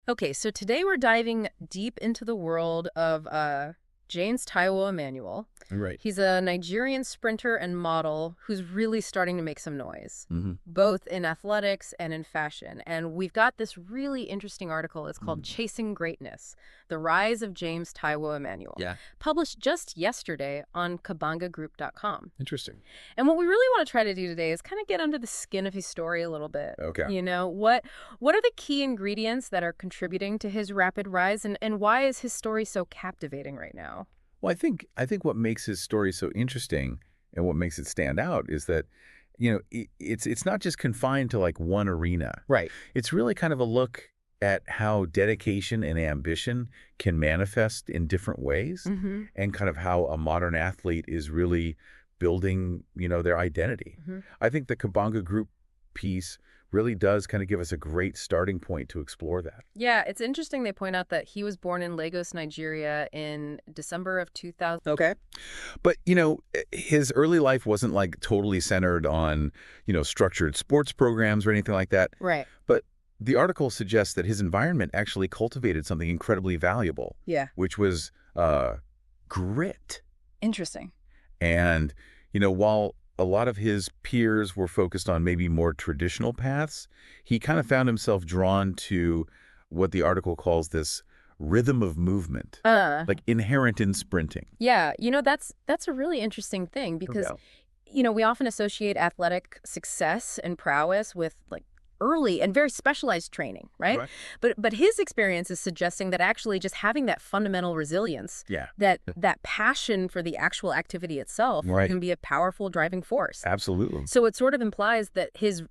Okay, so today we're diving deep into the world of James Taiwo Emmanuel. Right. He's a Nigerian sprinter and model who's really starting to make some noise, both in athletics and in fashion. And we've got this really interesting article. It's called Chasing Greatness, The Rise of James Taiwo Emmanuel, Yeah. published just yesterday on Cabanga.Group.com. Interesting. And what we really want to try to do today is kind of get under the skin of his story a little bit. Okay. You know, what are the key ingredients that are contributing to his rapid rise, and why is his story so captivating right now? Well, I think what makes his story so interesting and what makes it stand out is that, it's not just confined to like one arena. Right. It's really kind of a look at how dedication and ambition can manifest in different ways, and kind of how a modern athlete is really building, their identity. I think the Cabanga Group piece really does kind of give us a great starting point to explore that. Yeah, it's interesting they point out that he was born in Lagos, Nigeria in December of 2000. Okay. But, his early life wasn't like totally centered on, structured sports programs or anything like that. Right. But the article suggests that his environment actually cultivated something incredibly valuable. Yeah. Which was grit. Interesting. And, while a lot of his peers were focused on maybe more traditional paths, he kind of found himself drawn to what the article calls this rhythm of movement, like inherent in sprinting. Yeah, that's a really interesting thing because, we often associate athletic success and prowess with like early and very specialized training, right? But his experience is suggesting that actually just having that fundamental resilience, that passion for the actual activity itself can be a powerful driving force. Absolutely. So it sort of implies that his,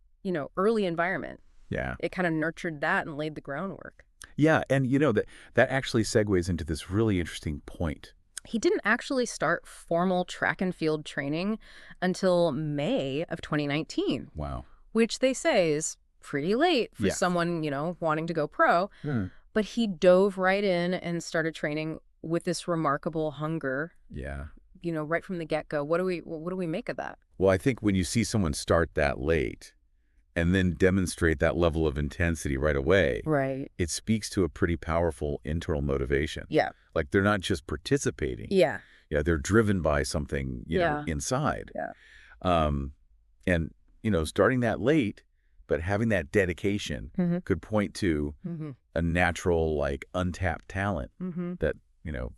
early environment, it kind of nurtured that and laid the groundwork. Yeah, and that actually segues into this really interesting point. He didn't actually start formal track and field training until May of 2019. Wow. Which they say is pretty late for someone, wanting to go pro. But he dove right in and started training with this remarkable hunger. Yeah. Right from the get-go. What do we make of that? Well, I think when you see someone start that late and then demonstrate that level of intensity right away, it speaks to a pretty powerful internal motivation. Yeah. Like they're not just participating. Yeah. Yeah, they're driven by something, inside. Yeah. And, starting that late, but having that dedication could point to a natural, like, untapped talent that,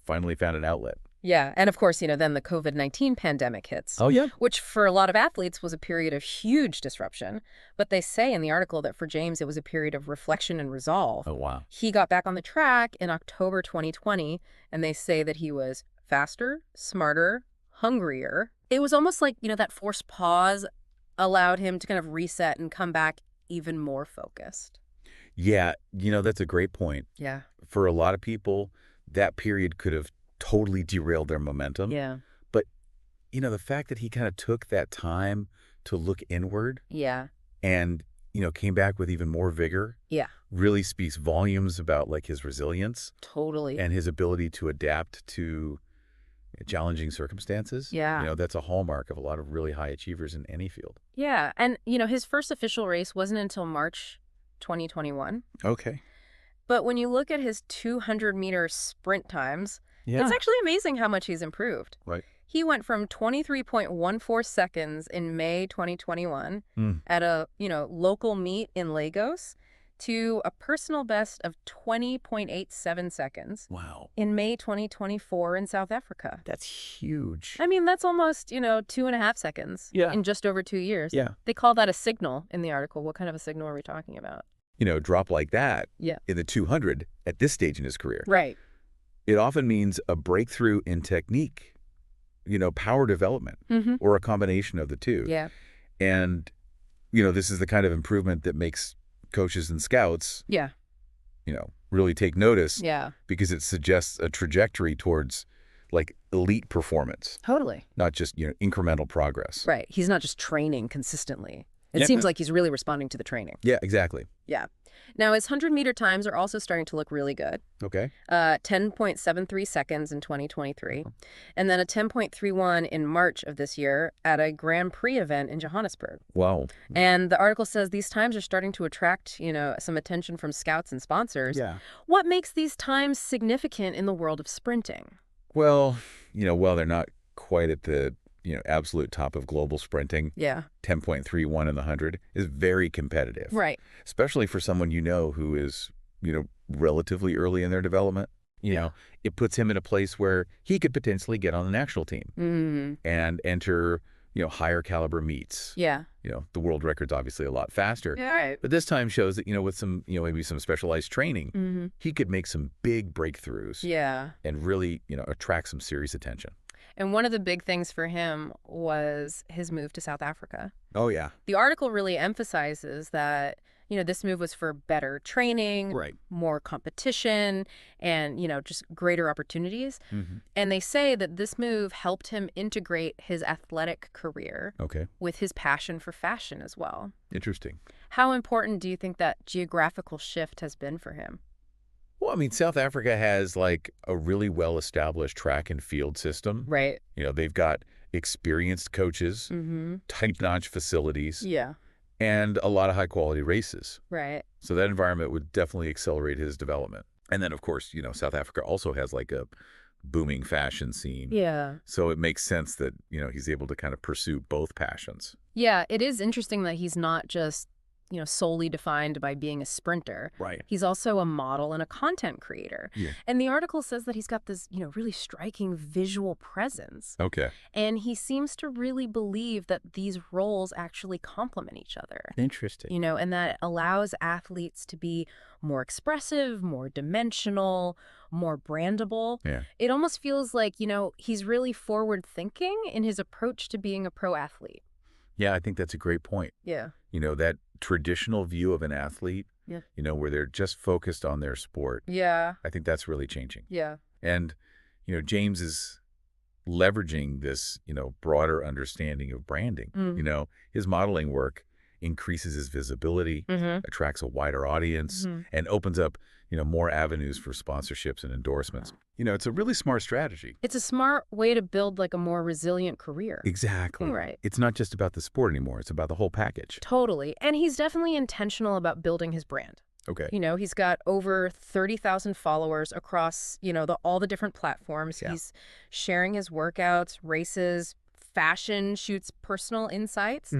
finally found an outlet. Yeah. And of course, then the COVID-19 pandemic hits. Oh, yeah. Which for a lot of athletes was a period of huge disruption. But they say in the article that for James, it was a period of reflection and resolve. Oh, wow. He got back on the track in October 2020, and they say that he was faster, smarter, hungrier. It was almost like, that forced pause allowed him to kind of reset and come back even more focused. Yeah, that's a great point. Yeah. For a lot of people, that period could have totally derailed their momentum. Yeah. But, the fact that he kind of took that time to look inward. Yeah. And, came back with even more vigor. Yeah. Really speaks volumes about like his resilience. Totally. And his ability to adapt to challenging circumstances. Yeah. That's a hallmark of a lot of really high achievers in any field. Yeah. And, his first official race wasn't until March 2021. Okay. But when you look at his 200-meter sprint times, it's actually amazing how much he's improved. Right. He went from 23.14 seconds in May 2021 at a, local meet in Lagos to a personal best of 20.87 seconds. Wow. In May 2024 in South Africa. That's huge. I mean, that's almost, 2.5 seconds in just over 2 years. Yeah. They call that a signal in the article. What kind of a signal are we talking about? A drop like that in the 200 at this stage in his career. Right. It often means a breakthrough in technique, power development, or a combination of the two. Yeah. And, this is the kind of improvement that makes coaches and scouts, really take notice. Yeah. Because it suggests a trajectory towards like elite performance. Totally. Not just, incremental progress. Right. He's not just training consistently. It seems like he's really responding to the training. Yeah, exactly. Yeah. Now, his 100-meter times are also starting to look really good. Okay. 10.73 seconds in 2023, and then a 10.31 in March of this year at a Grand Prix event in Johannesburg. Wow. And the article says these times are starting to attract, some attention from scouts and sponsors. Yeah. What makes these times significant in the world of sprinting? Well, they're not quite at the absolute top of global sprinting. Yeah. 10.31 in the 100 is very competitive. Right. Especially for someone who is, relatively early in their development. It puts him in a place where he could potentially get on the national team and enter, higher caliber meets. Yeah. The world record's obviously a lot faster. Yeah, right. But this time shows that, with some, maybe some specialized training, he could make some big breakthroughs. Yeah. And really, attract some serious attention. And one of the big things for him was his move to South Africa. Oh, yeah. The article really emphasizes that, this move was for better training, right, more competition, and, just greater opportunities. And they say that this move helped him integrate his athletic career with his passion for fashion as well. Interesting. How important do you think that geographical shift has been for him? Well, I mean, South Africa has like a really well-established track and field system. Right. They've got experienced coaches, top-notch facilities, and a lot of high-quality races. Right. So that environment would definitely accelerate his development. And then, of course, South Africa also has like a booming fashion scene. Yeah. So it makes sense that, he's able to kind of pursue both passions. Yeah, it is interesting that he's not just solely defined by being a sprinter. Right. He's also a model and a content creator. Yeah. And the article says that he's got this, really striking visual presence. Okay. And he seems to really believe that these roles actually complement each other. Interesting. And that allows athletes to be more expressive, more dimensional, more brandable. Yeah. It almost feels like, he's really forward thinking in his approach to being a pro athlete. Yeah, I think that's a great point. Yeah. That traditional view of an athlete, where they're just focused on their sport. Yeah. I think that's really changing. Yeah. And, James is leveraging this, broader understanding of branding. His modeling work increases his visibility, attracts a wider audience, and opens up, more avenues for sponsorships and endorsements. It's a really smart strategy. It's a smart way to build like a more resilient career. Exactly. Right. It's not just about the sport anymore. It's about the whole package. Totally. And he's definitely intentional about building his brand. Okay. He's got over 30,000 followers across, all the different platforms. Yeah. He's sharing his workouts, races, fashion, shoots personal insights.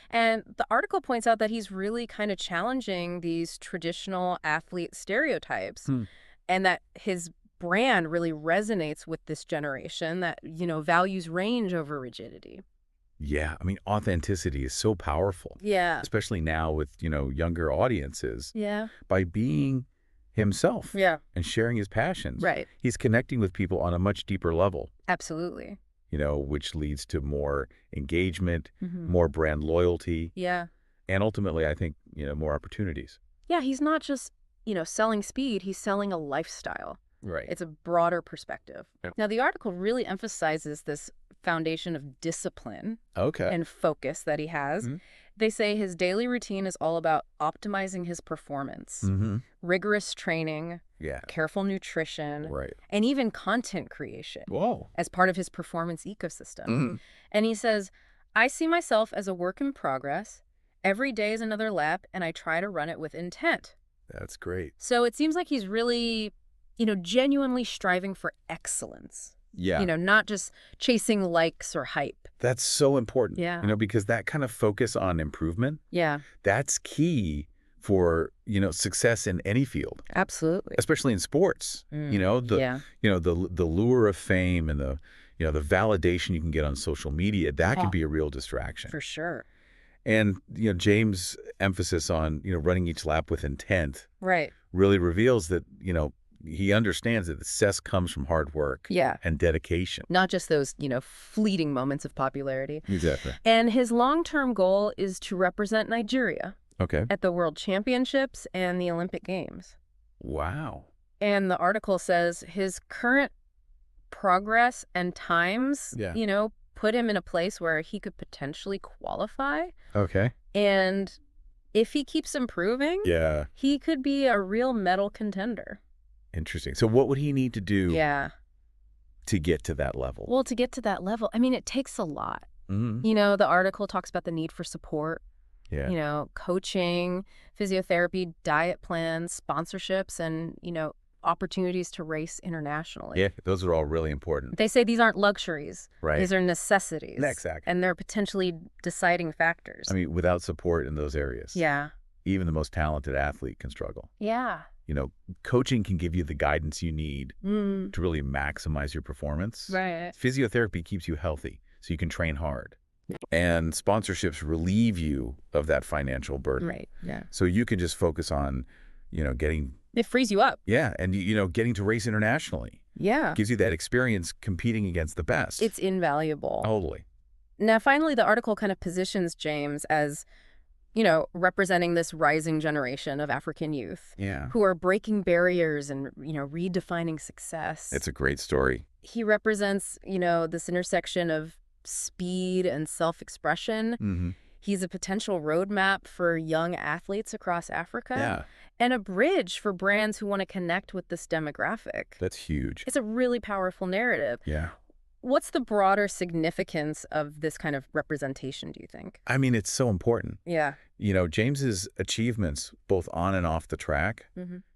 And the article points out that he's really kind of challenging these traditional athlete stereotypes and that his brand really resonates with this generation that, values range over rigidity. Yeah. I mean, authenticity is so powerful. Yeah. Especially now with, younger audiences. Yeah. By being himself. Yeah. And sharing his passions. Right. He's connecting with people on a much deeper level. Absolutely. Which leads to more engagement, more brand loyalty. Yeah. And ultimately, I think, more opportunities. Yeah, he's not just, selling speed, he's selling a lifestyle. Right. It's a broader perspective. Yep. Now, the article really emphasizes this foundation of discipline and focus that he has. They say his daily routine is all about optimizing his performance, rigorous training, careful nutrition, and even content creation as part of his performance ecosystem. And he says, I see myself as a work in progress. Every day is another lap, and I try to run it with intent. That's great. So it seems like he's really, genuinely striving for excellence. Yeah. Not just chasing likes or hype. That's so important. Yeah. Because that kind of focus on improvement. Yeah. That's key for, success in any field. Absolutely. Especially in sports. The lure of fame and the validation you can get on social media, that can be a real distraction. For sure. And, James' emphasis on, running each lap with intent really reveals that, he understands that the success comes from hard work and dedication. Not just those, fleeting moments of popularity. Exactly. And his long-term goal is to represent Nigeria at the World Championships and the Olympic Games. Wow. And the article says his current progress and times, put him in a place where he could potentially qualify. Okay. And if he keeps improving, he could be a real medal contender. Interesting. So what would he need to do Yeah. to get to that level? Well, to get to that level, I mean, it takes a lot. You know, the article talks about the need for support, you know, coaching, physiotherapy, diet plans, sponsorships, and, you know, opportunities to race internationally. Yeah, those are all really important. They say these aren't luxuries. Right. These are necessities. Exactly. And they're potentially deciding factors. I mean, without support in those areas, even the most talented athlete can struggle. Yeah. You know, coaching can give you the guidance you need to really maximize your performance. Right. Physiotherapy keeps you healthy, so you can train hard. And sponsorships relieve you of that financial burden. Right, yeah. So you can just focus on, you know, getting... It frees you up. Yeah, and, you know, getting to race internationally. Yeah. Gives you that experience competing against the best. It's invaluable. Totally. Now, finally, the article kind of positions James as, you know, representing this rising generation of African youth who are breaking barriers and, you know, redefining success. It's a great story. He represents, you know, this intersection of speed and self-expression. He's a potential roadmap for young athletes across Africa and a bridge for brands who want to connect with this demographic. That's huge. It's a really powerful narrative. Yeah. What's the broader significance of this kind of representation, do you think? I mean, it's so important. Yeah. You know, James's achievements, both on and off the track,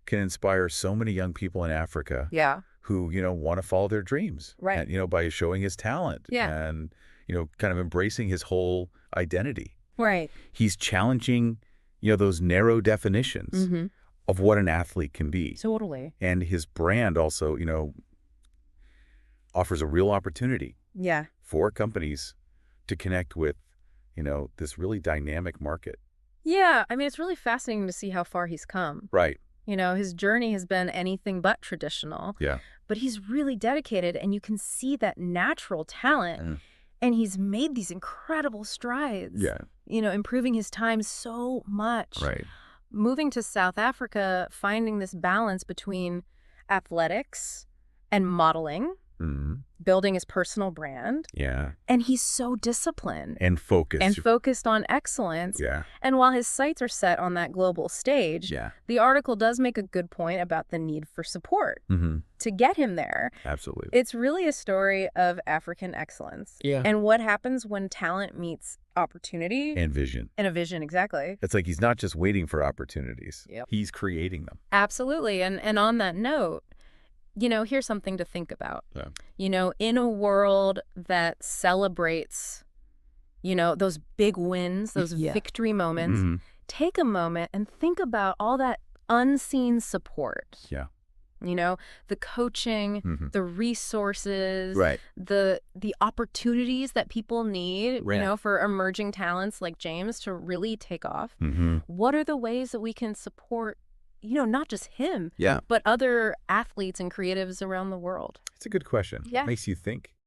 can inspire so many young people in Africa who, you know, want to follow their dreams. Right. And, you know, by showing his talent and, you know, kind of embracing his whole identity. Right. He's challenging, you know, those narrow definitions of what an athlete can be. Totally. And his brand also, you know, offers a real opportunity for companies to connect with, you know, this really dynamic market. Yeah. I mean, it's really fascinating to see how far he's come. Right. You know, his journey has been anything but traditional. Yeah. But he's really dedicated, and you can see that natural talent. And he's made these incredible strides. Yeah. You know, improving his time so much. Right. Moving to South Africa, finding this balance between athletics and modeling, building his personal brand. Yeah. And he's so disciplined. And focused. And focused on excellence. Yeah. And while his sights are set on that global stage, the article does make a good point about the need for support to get him there. Absolutely. It's really a story of African excellence. Yeah. And what happens when talent meets opportunity. And vision. And a vision, exactly. It's like he's not just waiting for opportunities. He's creating them. Absolutely. And on that note, you know, here's something to think about. You know, in a world that celebrates, you know, those big wins, those victory moments, take a moment and think about all that unseen support. Yeah. You know, the coaching, the resources, Right. the opportunities that people need, you know, for emerging talents like James to really take off. What are the ways that we can support, you know, not just him, but other athletes and creatives around the world? It's a good question. Yeah. It makes you think.